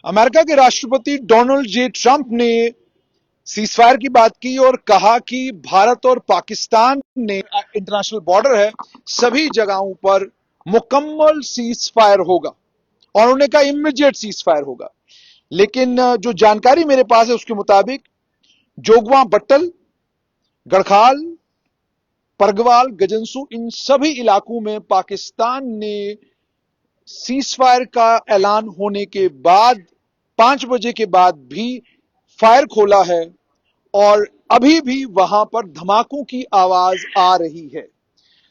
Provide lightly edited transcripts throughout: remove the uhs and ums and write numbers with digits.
America के राष्ट्रपति Donald J Trump ने सीजफायर की बात की और कहा कि भारत और पाकिस्तान ने इंटरनेशनल बॉर्डर है, सभी जगहों पर मुकम्मल सीजफायर होगा और उन्होंने कहा इमीडिएट सीजफायर होगा। लेकिन जो जानकारी मेरे पास है उसके मुताबिक जोगवा बट्टल, गढ़खाल, परगवाल, गजनसू, इन सभी इलाकों में पाकिस्तान ने सीजफायर का ऐलान होने के बाद 5 बजे के बाद भी फायर खोला है और अभी भी वहां पर धमाकों की आवाज आ रही है।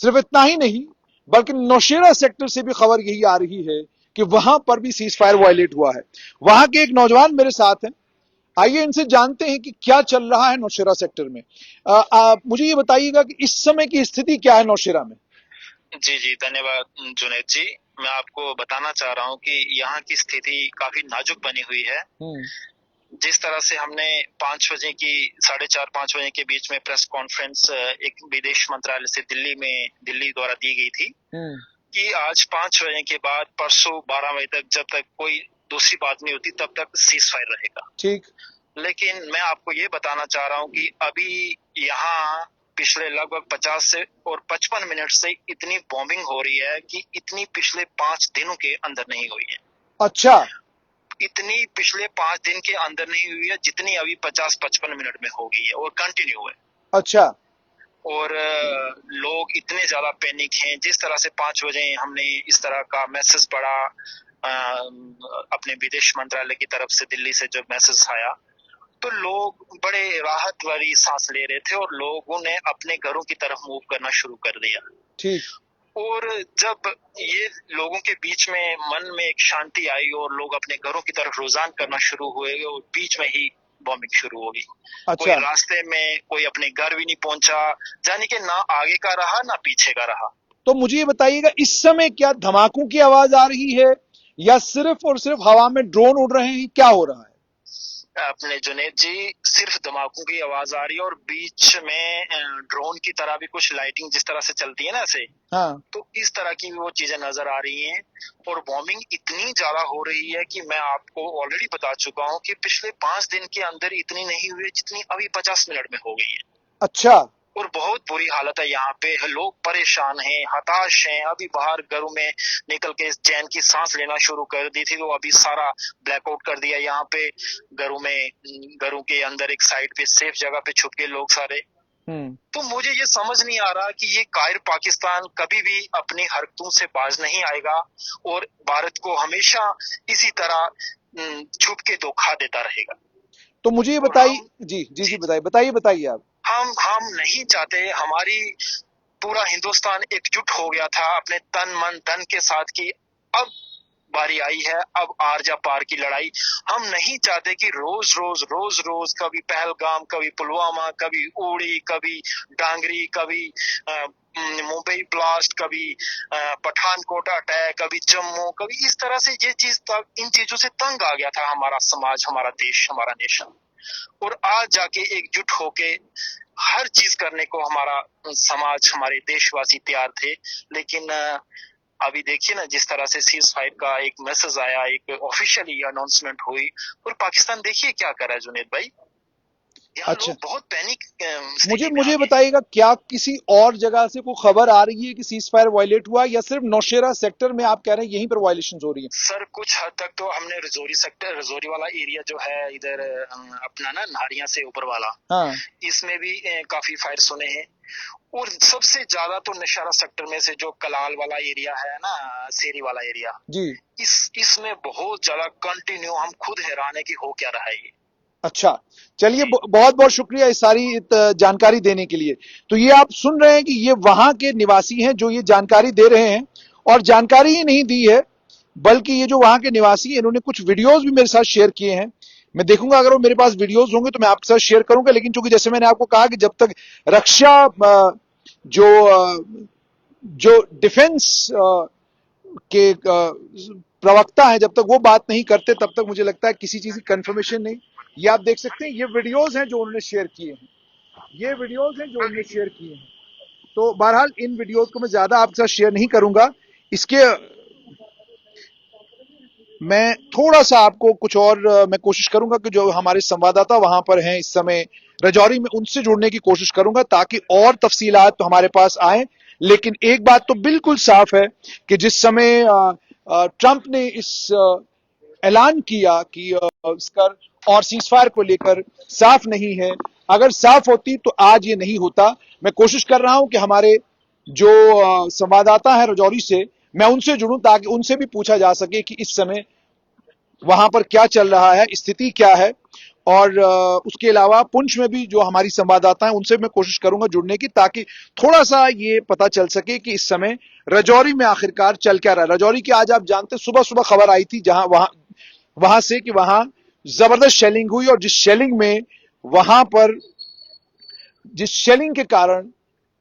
सिर्फ इतना ही नहीं, बल्कि नौशेरा सेक्टर से भी खबर यही आ रही है कि वहां पर भी सीज फायर वायलेट हुआ है। वहां के एक नौजवान मेरे साथ हैं, आइए इनसे जानते हैं कि क्या चल रहा है नौशेरा सेक्टर में। मुझे ये बताइएगा कि इस समय की स्थिति क्या है नौशेरा में। जी जी, धन्यवाद जुनैद जी। मैं आपको बताना चाह रहा हूँ कि यहाँ की स्थिति काफी नाजुक बनी हुई है। जिस तरह से हमने 5 बजे की 4:30-5 बजे के बीच में प्रेस कॉन्फ्रेंस एक विदेश मंत्रालय से दिल्ली द्वारा दी गई थी कि आज 5 बजे के बाद परसों 12 बजे तक जब तक कोई दूसरी बात नहीं होती तब तक सीज फायर रहेगा। ठीक। लेकिन मैं आपको ये बताना चाह रहा हूँ कि अभी यहाँ पिछले लगभग 50 से और 55 मिनट से इतनी बॉम्बिंग हो रही है कि इतनी पिछले 5 दिनों के अंदर नहीं हुई है। अच्छा। इतनी पिछले 5 दिन के अंदर नहीं हुई है जितनी अभी 50-55 मिनट में हो गई है और कंटिन्यू है। अच्छा। और लोग इतने ज्यादा पैनिक हैं। जिस तरह से 5 बजे हमने इस तरह का मैसेज पढ़ा अपने विदेश मंत्रालय की तरफ से, दिल्ली से जब मैसेज आया तो लोग बड़े राहत वाली सांस ले रहे थे और लोगों ने अपने घरों की तरफ मूव करना शुरू कर दिया। ठीक। और जब ये लोगों के बीच में मन में एक शांति आई और लोग अपने घरों की तरफ रुझान करना शुरू हुए और बीच में ही बॉम्बिंग शुरू हो गई। कोई अच्छा। रास्ते में कोई अपने घर भी नहीं पहुंचा, जाने के ना आगे का रहा ना पीछे का रहा। तो मुझे ये बताइएगा इस समय क्या धमाकों की आवाज आ रही है या सिर्फ और सिर्फ हवा में ड्रोन उड़ रहे हैं, क्या हो रहा है? अपने जुनेद जी, सिर्फ धमाकों की आवाज आ रही है और बीच में ड्रोन की तरह भी कुछ लाइटिंग जिस तरह से चलती है ना ऐसे, हाँ। तो इस तरह की भी वो चीजें नजर आ रही हैं। और बॉम्बिंग इतनी ज्यादा हो रही है कि मैं आपको ऑलरेडी बता चुका हूँ कि पिछले 5 दिन के अंदर इतनी नहीं हुई जितनी अभी 50 मिनट में हो गई है। अच्छा। और बहुत बुरी हालत है यहाँ पे, लोग परेशान हैं, हताश हैं। अभी बाहर घरों में निकल के चैन की सांस लेना शुरू कर दी थी तो अभी सारा ब्लैकआउट कर दिया। यहाँ पे घरों के अंदर एक साइड पे सेफ जगह पे छुप के लोग सारे। तो मुझे ये समझ नहीं आ रहा कि ये कायर पाकिस्तान कभी भी अपनी हरकतों से बाज नहीं आएगा और भारत को हमेशा इसी तरह छुप के धोखा देता रहेगा। तो मुझे ये बताइए। जी जी जी, बताइए बताइए बताइए आप। हम नहीं चाहते, हमारी पूरा हिंदुस्तान एकजुट हो गया था अपने तन मन धन के साथ कि अब बारी आई है, अब आरजा पार की लड़ाई। हम नहीं चाहते कि रोज कभी पहलगाम, कभी पुलवामा, कभी उड़ी, कभी डांगरी, कभी मुंबई ब्लास्ट, कभी पठानकोट अटैक, कभी जम्मू, कभी इस तरह से ये चीज इन चीजों से तंग आ गया था हमारा समाज, हमारा देश, हमारा नेशन। और आज जाके एकजुट होके हर चीज करने को हमारा समाज, हमारे देशवासी तैयार थे। लेकिन अभी देखिए ना, जिस तरह से सीज फायर का एक मैसेज आया, एक ऑफिशियली अनाउंसमेंट हुई और पाकिस्तान देखिए क्या कर रहा है जुनेद भाई। यहाँ अच्छा। लोग बहुत पैनिक मुझे बताइएगा क्या किसी और जगह से कोई खबर आ रही है कि सीज फायर वायलेट हुआ या सिर्फ नौशेरा सेक्टर में आप कह रहे हैं यहीं पर वायलेशन हो रही है? सर कुछ हद तक तो हमने रजौरी वाला एरिया जो है इधर अपना ना नारियां से ऊपर वाला, हाँ। इसमें भी काफी फायर सुने हैं। और सबसे ज्यादा तो नशारा सेक्टर में से जो कलाल वाला एरिया है ना, सेरी वाला एरिया जी। इसमें बहुत ज्यादा कंटिन्यू, हम खुद हैरान है कि हो क्या रहा है ये। अच्छा। चलिए, बहुत बहुत शुक्रिया इस सारी जानकारी देने के लिए। तो ये आप सुन रहे हैं कि ये वहां के निवासी हैं जो ये जानकारी दे रहे हैं और जानकारी ही नहीं दी है बल्कि ये जो वहां के निवासी हैं इन्होंने कुछ वीडियोस भी मेरे साथ शेयर किए हैं। मैं देखूंगा अगर वो मेरे पास वीडियोस होंगे तो मैं आपके साथ शेयर करूंगा। लेकिन चूंकि जैसे मैंने आपको कहा कि जब तक रक्षा जो जो डिफेंस के प्रवक्ता है जब तक वो बात नहीं करते तब तक मुझे लगता है किसी चीज की कंफर्मेशन नहीं। ये आप देख सकते हैं, ये वीडियोस हैं जो उन्होंने शेयर किए हैं, ये वीडियोस हैं जो उन्होंने शेयर किए हैं। तो बहरहाल इन वीडियोस को मैं ज्यादा आपके साथ शेयर नहीं करूंगा। इसके मैं थोड़ा सा आपको कुछ और मैं कोशिश करूंगा कि जो हमारे संवाददाता वहां पर हैं इस समय रजौरी में, उनसे जुड़ने की कोशिश करूंगा ताकि और तफसीलात तो हमारे पास आए। लेकिन एक बात तो बिल्कुल साफ है कि जिस समय ट्रंप ने इस ऐलान किया कि कर और सीजफायर को लेकर साफ नहीं है, अगर साफ होती तो आज ये नहीं होता। मैं कोशिश कर रहा हूं कि हमारे जो संवाददाता है रजौरी से, मैं उनसे जुड़ूं ताकि उनसे भी पूछा जा सके कि इस समय वहां पर क्या चल रहा है, स्थिति क्या है। और उसके अलावा पुंछ में भी जो हमारी संवाददाता हैं उनसे मैं कोशिश करूंगा जुड़ने की, ताकि थोड़ा सा ये पता चल सके कि इस समय रजौरी में आखिरकार चल क्या रहा है। रजौरी की आज आप जानते सुबह सुबह खबर आई थी जहां वहां वहां से कि वहां जबरदस्त शेलिंग हुई, और जिस शेलिंग में वहां पर जिस शेलिंग के कारण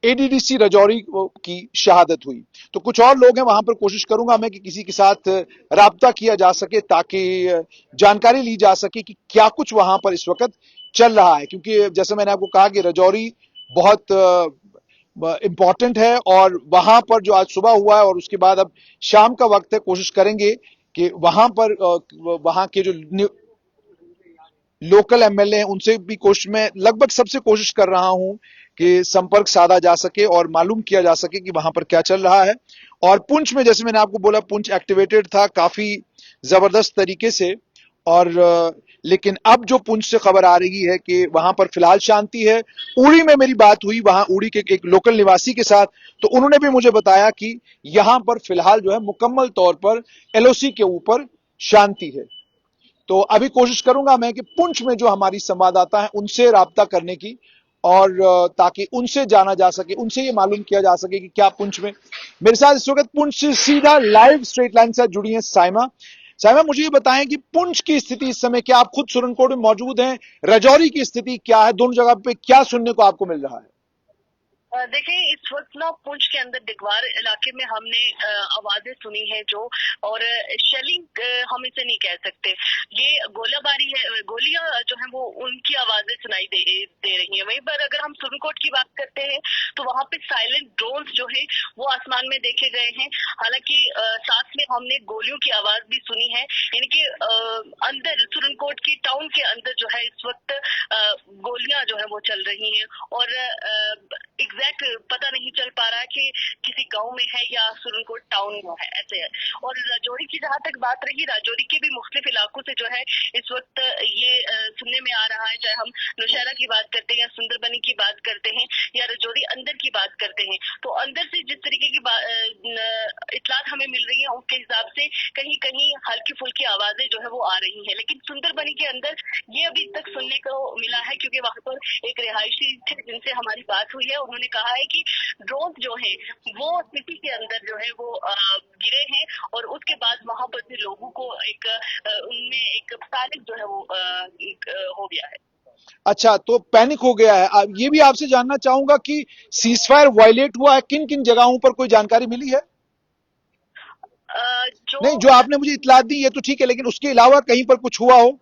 एडीडीसी रजौरी की शहादत हुई। तो कुछ और लोग हैं वहां पर, कोशिश करूंगा मैं कि किसी के साथ राब्ता किया जा सके ताकि जानकारी ली जा सके कि क्या कुछ वहां पर इस वक्त चल रहा है। क्योंकि जैसे मैंने आपको कहा कि रजौरी बहुत इंपॉर्टेंट है, और वहां पर जो आज सुबह हुआ है और उसके बाद अब शाम का वक्त है, कोशिश करेंगे कि वहां पर वहां के जो लोकल एमएलए हैं उनसे भी कोशिश, मैं लगभग सबसे कोशिश कर रहा हूं कि संपर्क साधा जा सके और मालूम किया जा सके कि वहां पर क्या चल रहा है। और पुंछ में जैसे मैंने आपको बोला, पुंछ एक्टिवेटेड था काफी जबरदस्त तरीके से। और लेकिन अब जो पुंछ से खबर आ रही है कि वहां पर फिलहाल शांति है। उड़ी में मेरी बात हुई वहां उड़ी के एक लोकल निवासी के साथ, तो उन्होंने भी मुझे बताया कि यहां पर फिलहाल जो है मुकम्मल तौर पर एलओसी के ऊपर शांति है। तो अभी कोशिश करूंगा मैं कि पुंछ में जो हमारी संवाददाता है उनसे राब्ता करने की, और ताकि उनसे जाना जा सके, उनसे ये मालूम किया जा सके कि क्या पुंछ में। मेरे साथ इस वक्त पुंछ से सीधा लाइव स्ट्रेट लाइन से जुड़ी हैं साइमा। साइमा, मुझे ये बताएं कि पुंछ की स्थिति इस समय, क्या आप खुद सुरनकोट में मौजूद हैं? रजौरी की स्थिति क्या है? दोनों जगह पे क्या सुनने को आपको मिल रहा है? देखिए, इस वक्त ना पुंछ के अंदर दिगवार इलाके में हमने आवाजें सुनी है जो, और शेलिंग हम इसे नहीं कह सकते, ये गोलाबारी है, गोलियां जो है वो उनकी आवाजें सुनाई दे रही हैं। वहीं पर अगर हम सुरनकोट की बात करते हैं तो वहां पे साइलेंट ड्रोन्स जो है वो आसमान में देखे गए हैं। हालांकि साथ में हमने गोलियों की आवाज भी सुनी है, यानी कि अंदर सुरनकोट की टाउन के अंदर जो है इस वक्त गोलियां जो है वो चल रही हैं, और एग्जैक्ट पता नहीं चल पा रहा है कि किसी गांव में है या सुरनकोट टाउन में है, ऐसे है। और राजौरी की जहां तक बात रही, राजौरी के भी मुख्तलिफ इलाकों से जो है इस वक्त ये सुनने में आ रहा है, चाहे हम नौशहरा की बात करते हैं या सुंदरबनी की बात करते हैं या राजौरी अंदर की बात करते हैं, तो अंदर से जिस तरीके की इतलात हमें मिल रही है उसके हिसाब से कहीं कहीं हल्की फुल्की आवाजें जो है वो आ रही है। लेकिन सुंदरबनी के अंदर ये अभी तक सुनने को मिला है, क्योंकि वहां पर एक रिहायशी थे जिनसे हमारी बात हुई है, उन्होंने कहा है कि ड्रोन जो है वो सिटी के अंदर जो है वो गिरे हैं, और उसके बाद वहां पर भी लोगों को एक उनमें एक पैनिक जो है वो हो गया है। अच्छा, तो पैनिक हो गया है। ये भी आपसे जानना चाहूंगा कि सीजफायर वायलेट हुआ है किन किन जगहों पर, कोई जानकारी मिली है? नहीं, जो आपने मुझे इतला दी ये तो ठीक है, लेकिन उसके अलावा कहीं पर कुछ हुआ हो?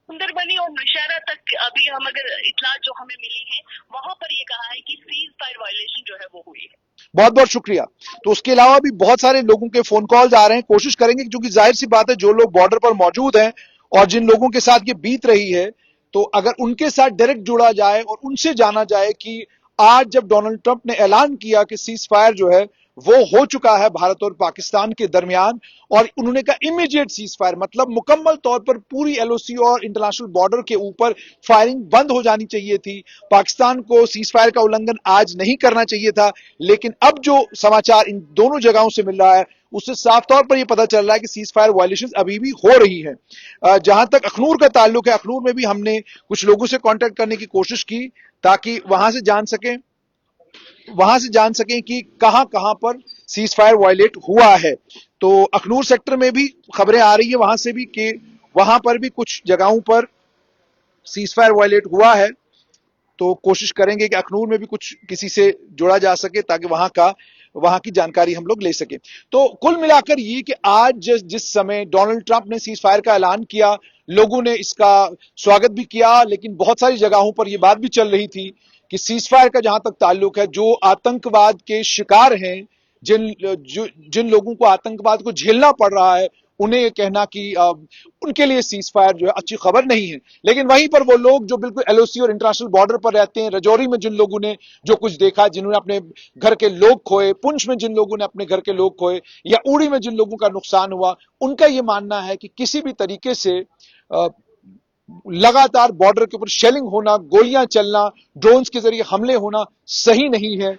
सुंदरबनी और नौशहरा तक अभी हम अगर इतलात जो हमें मिली है वहां पर ये कहा है कि सीज फायर वायलेशन जो है वो हुई है। बहुत बहुत शुक्रिया। तो उसके अलावा भी बहुत सारे लोगों के फोन कॉल्स आ रहे हैं, कोशिश करेंगे क्योंकि जाहिर सी बात है जो लोग बॉर्डर पर मौजूद हैं और जिन लोगों के साथ ये बीत रही है, तो अगर उनके साथ डायरेक्ट जुड़ा जाए और उनसे जाना जाए कि आज जब डोनाल्ड ट्रंप ने ऐलान किया कि सीज फायर जो है वो हो चुका है भारत और पाकिस्तान के दरमियान, और उन्होंने कहा इमीडिएट सीज फायर, मतलब मुकम्मल तौर पर पूरी एलओसी और इंटरनेशनल बॉर्डर के ऊपर फायरिंग बंद हो जानी चाहिए थी। पाकिस्तान को सीज फायर का उल्लंघन आज नहीं करना चाहिए था। लेकिन अब जो समाचार इन दोनों जगहों से मिल रहा है उससे साफ तौर पर यह पता चल रहा है कि सीज फायर वायलेशन अभी भी हो रही है। जहां तक अखनूर का ताल्लुक है, अखनूर में भी हमने कुछ लोगों से कांटेक्ट करने की कोशिश की ताकि वहां से जान सकें कि कहां कहां पर सीज फायर वायलेट हुआ है। तो अखनूर सेक्टर में भी खबरें आ रही है वहां से भी कि वहां पर भी कुछ जगहों पर सीज फायर वायलेट हुआ है। तो कोशिश करेंगे कि अखनूर में भी कुछ किसी से जोड़ा जा सके ताकि वहां की जानकारी हम लोग ले सके। तो कुल मिलाकर ये कि आज जिस समय डोनाल्ड ट्रंप ने सीज फायर का ऐलान किया, लोगों ने इसका स्वागत भी किया, लेकिन बहुत सारी जगहों पर यह बात भी चल रही थी कि सीज फायर का जहां तक ताल्लुक है, जो आतंकवाद के शिकार हैं, जिन लोगों को आतंकवाद को झेलना पड़ रहा है, उन्हें ये कहना कि उनके लिए सीज फायर जो है अच्छी खबर नहीं है। लेकिन वहीं पर वो लोग जो बिल्कुल एलओसी और इंटरनेशनल बॉर्डर पर रहते हैं, रजौरी में जिन लोगों ने जो कुछ देखा, जिन्होंने अपने घर के लोग खोए, पुंछ में जिन लोगों ने अपने घर के लोग खोए, या उड़ी में जिन लोगों का नुकसान हुआ, उनका यह मानना है कि किसी भी तरीके से लगातार बॉर्डर के ऊपर शेलिंग होना, गोलियां चलना, ड्रोन्स के जरिए हमले होना सही नहीं है,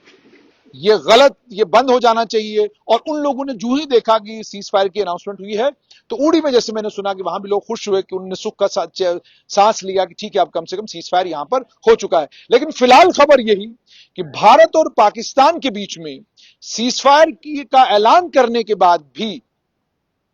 ये गलत, ये बंद हो जाना चाहिए। और उन लोगों ने जो ही देखा कि सीज फायर की अनाउंसमेंट हुई है, तो उड़ी में जैसे मैंने सुना कि वहां भी लोग खुश हुए कि उन्होंने सुख का सांस लिया कि ठीक है, अब कम से कम सीज फायर यहां पर हो चुका है। लेकिन फिलहाल खबर यही कि भारत और पाकिस्तान के बीच में सीज फायर का ऐलान करने के बाद भी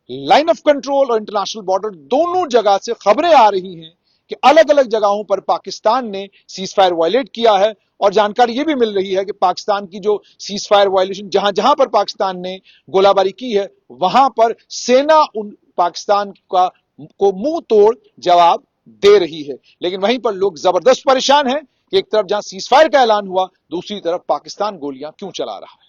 लाइन ऑफ कंट्रोल और इंटरनेशनल बॉर्डर दोनों जगह से खबरें आ रही हैं कि अलग अलग जगहों पर पाकिस्तान ने सीज फायर वायलेट किया है। और जानकारी यह भी मिल रही है कि पाकिस्तान की जो सीज फायर वायलेशन जहां जहां पर पाकिस्तान ने गोलाबारी की है, वहां पर सेना उन पाकिस्तान का को मुंह तोड़ जवाब दे रही है। लेकिन वहीं पर लोग जबरदस्त परेशान हैं कि एक तरफ जहां सीज फायर का ऐलान हुआ, दूसरी तरफ पाकिस्तान गोलियां क्यों चला रहा है।